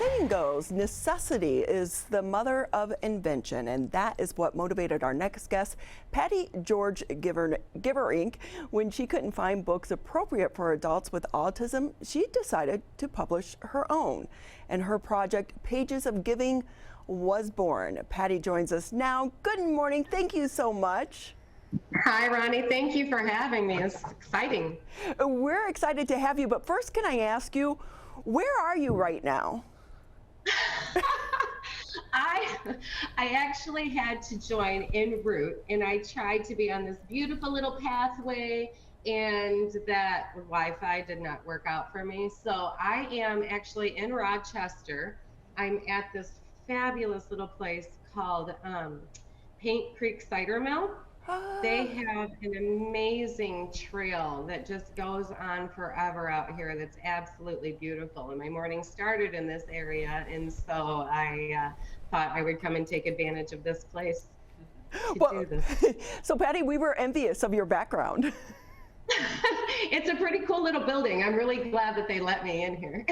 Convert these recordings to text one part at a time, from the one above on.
saying goes, necessity is the mother of invention, and that is what motivated our next guest, Patty George-Geverink. When she couldn't find books appropriate for adults with autism, she decided to publish her own. And her project, Pages of Giving, was born. Patty joins us now. Good morning. Thank you so much. Hi, Ronnie. Thank you for having me. It's exciting. We're excited to have you, but first, can I ask you, where are you right now? I actually had to join en route, and I tried to be on this beautiful little pathway, and that Wi-Fi did not work out for me. So I am actually in Rochester. I'm at this fabulous little place called Paint Creek Cider Mill. They have an amazing trail that just goes on forever out here that's absolutely beautiful. And my morning started in this area, and so I thought I would come and take advantage of this place to do this. So Patty, we were envious of your background. It's a pretty cool little building. I'm really glad that they let me in here.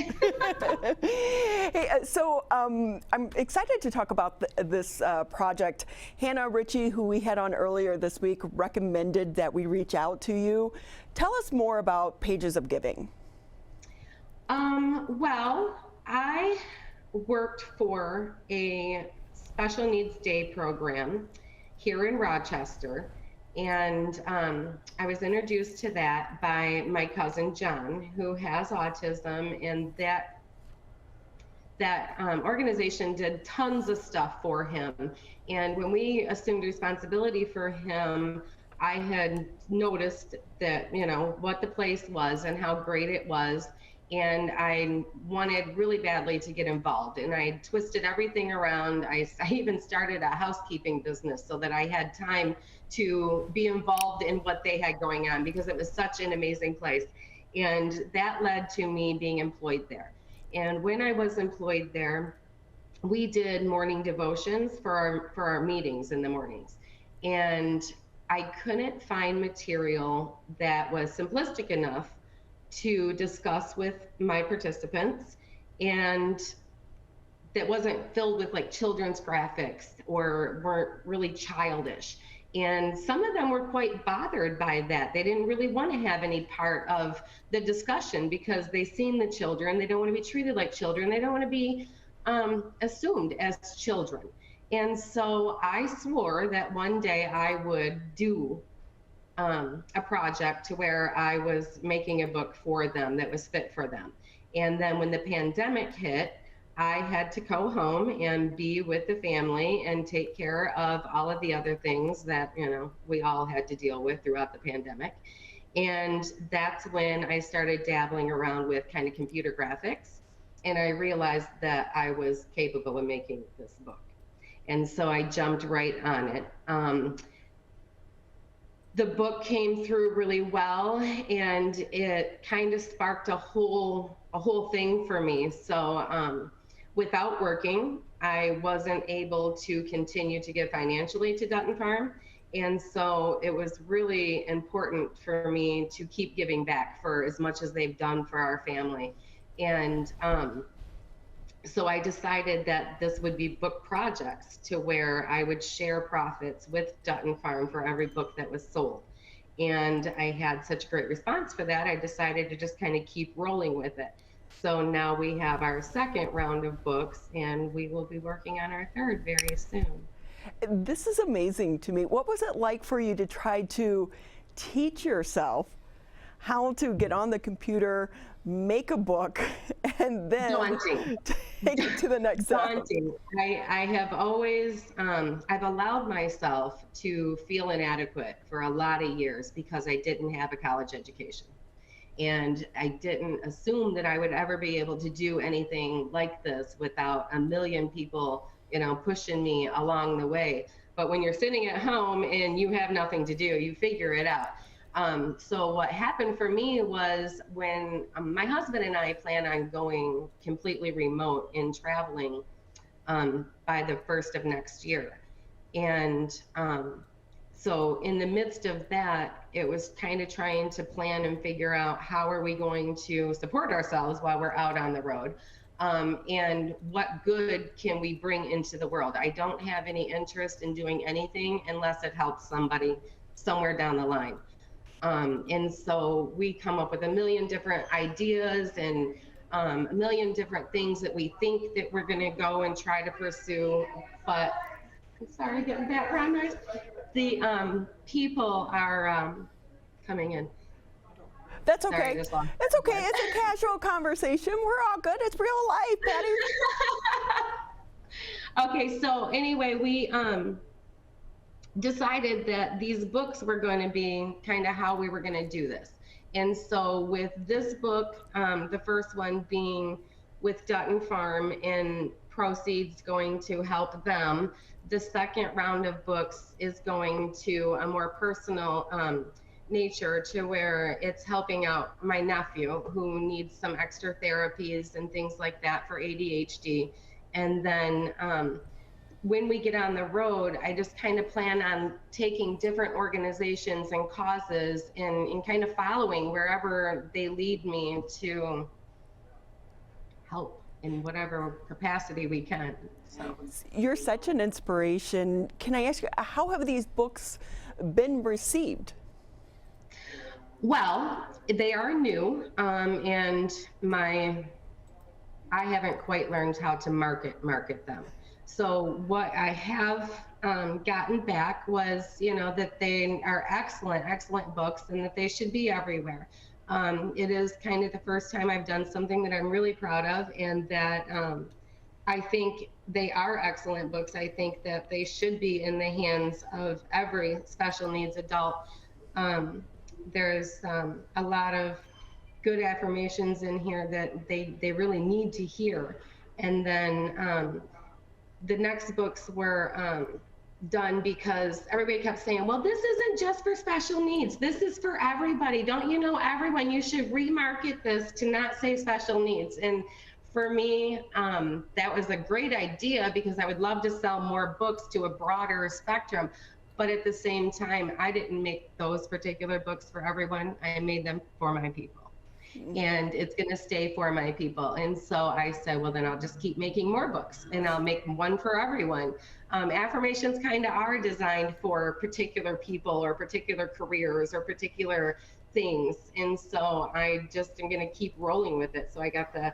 Hey, so I'm excited to talk about this project. Hannah Ritchie, who we had on earlier this week, recommended that we reach out to you. Tell us more about Pages of Giving. Well, I worked for a special needs day program here in Rochester. And I was introduced to that by my cousin John, who has autism, and that organization did tons of stuff for him. And when we assumed responsibility for him, I had noticed that, you know, what the place was and how great it was. And I wanted really badly to get involved, and I twisted everything around. I even started a housekeeping business so that I had time to be involved in what they had going on, because it was such an amazing place. And that led to me being employed there. And when I was employed there, we did morning devotions for our meetings in the mornings. And I couldn't find material that was simplistic enough to discuss with my participants, and that wasn't filled with like children's graphics or weren't really childish. And some of them were quite bothered by that. They didn't really want to have any part of the discussion because they've seen the children. They don't want to be treated like children. They don't want to be assumed as children. And so I swore that one day I would do a project to where I was making a book for them that was fit for them. And then when the pandemic hit, I had to go home and be with the family and take care of all of the other things that, you know, we all had to deal with throughout the pandemic. And that's when I started dabbling around with kind of computer graphics. And I realized that I was capable of making this book. And so I jumped right on it. The book came through really well, and it kind of sparked a whole thing for me. So without working, I wasn't able to continue to give financially to Dutton Farm. And so it was really important for me to keep giving back for as much as they've done for our family. And so I decided that this would be book projects, to where I would share profits with Dutton Farm for every book that was sold. And I had such a great response for that, I decided to just kind of keep rolling with it. So now we have our second round of books, and we will be working on our third very soon. This is amazing to me. What was it like for you to try to teach yourself how to get on the computer, make a book, and then take it to the next level? I have always, I've allowed myself to feel inadequate for a lot of years because I didn't have a college education. And I didn't assume that I would ever be able to do anything like this without a million people, you know, pushing me along the way. But when you're sitting at home and you have nothing to do, you figure it out. So what happened for me was when my husband and I plan on going completely remote and traveling by the 1st of next year. And so in the midst of that, it was kind of trying to plan and figure out how are we going to support ourselves while we're out on the road. and what good can we bring into the world. I don't have any interest in doing anything unless it helps somebody somewhere down the line. And so we come up with a million different ideas and a million different things that we think that we're going to go and try to pursue. But I'm sorry, getting background noise. The people are coming in. That's okay. Sorry, It's okay. It's a casual conversation. We're all good. It's real life, Patty. Okay, so anyway, we decided that these books were going to be kind of how we were going to do this. And so with this book, the first one being with Dutton Farm and proceeds going to help them, the second round of books is going to a more personal nature, to where it's helping out my nephew who needs some extra therapies and things like that for ADHD. And then when we get on the road, I just kind of plan on taking different organizations and causes and kind of following wherever they lead me to help in whatever capacity we can. So You're such an inspiration. Can I ask you, how have these books been received? Well, they are new, and I haven't quite learned how to market them. So what I have gotten back was, that they are excellent books, and that they should be everywhere. It is kind of the first time I've done something that I'm really proud of, and that I think they are excellent books. I think that they should be in the hands of every special needs adult. There's a lot of good affirmations in here that they really need to hear. And then the next books were done because everybody kept saying, well, this isn't just for special needs. This is for everybody. Don't you know everyone? You should remarket this to not say special needs. And for me, that was a great idea because I would love to sell more books to a broader spectrum. But at the same time, I didn't make those particular books for everyone. I made them for my people. And it's going to stay for my people. And so I said, well, then I'll just keep making more books, and I'll make one for everyone. Affirmations kind of are designed for particular people or particular careers or particular things. And so I just am going to keep rolling with it. So I got the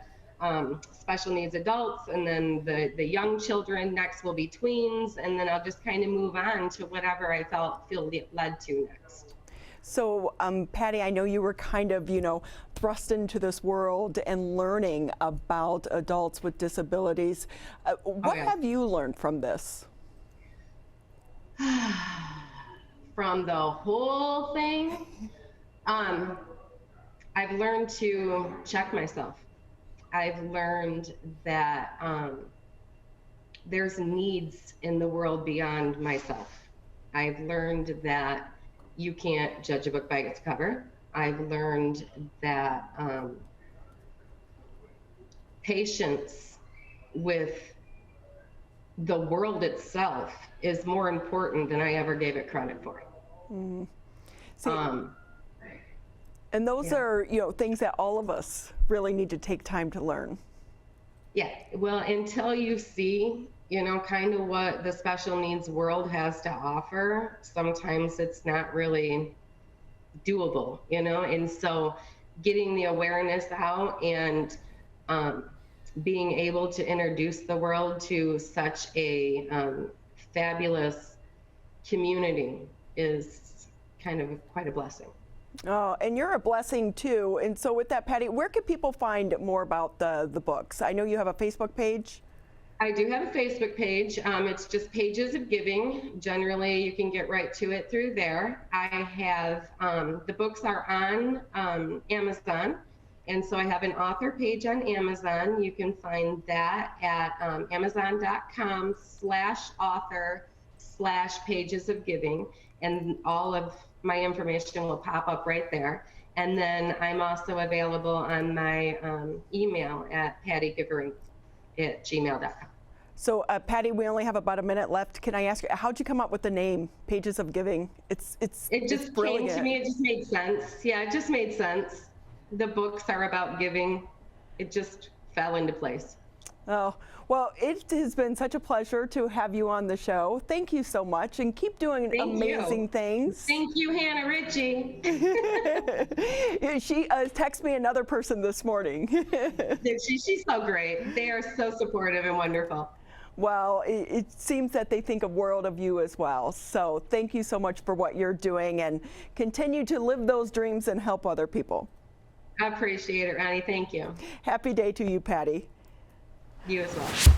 special needs adults, and then the young children. Next will be tweens, and then I'll just kind of move on to whatever I feel led to next. So, Patty, I know you were kind of, thrust into this world and learning about adults with disabilities. What have you learned from this? From the whole thing, I've learned to check myself. I've learned that there's needs in the world beyond myself. I've learned that you can't judge a book by its cover. I've learned that patience with the world itself is more important than I ever gave it credit for. See, and those are, things that all of us really need to take time to learn. Yeah, well, until you see, kind of what the special needs world has to offer, sometimes it's not really doable, and so getting the awareness out and being able to introduce the world to such a fabulous community is kind of quite a blessing. Oh, and you're a blessing too. And so with that, Patty, where can people find more about the books? I know you have a Facebook page. I do have a Facebook page. It's just Pages of Giving. Generally, you can get right to it through there. I have, the books are on Amazon. And so I have an author page on Amazon. You can find that at amazon.com/author/Pages of Giving. And all of my information will pop up right there. And then I'm also available on my email at pattygeverink@gmail.com. So Patty, we only have about a minute left. Can I ask you, how'd you come up with the name Pages of Giving? It just came to me. It just made sense. Yeah, it just made sense. The books are about giving. It just fell into place. Oh, well, it has been such a pleasure to have you on the show. Thank you so much, and keep doing amazing things. Thank you, Hannah Ritchie. She texted me another person this morning. She's so great. They are so supportive and wonderful. Well, it seems that they think a world of you as well. So thank you so much for what you're doing, and continue to live those dreams and help other people. I appreciate it, Ronnie. Thank you. Happy day to you, Patty. You as well.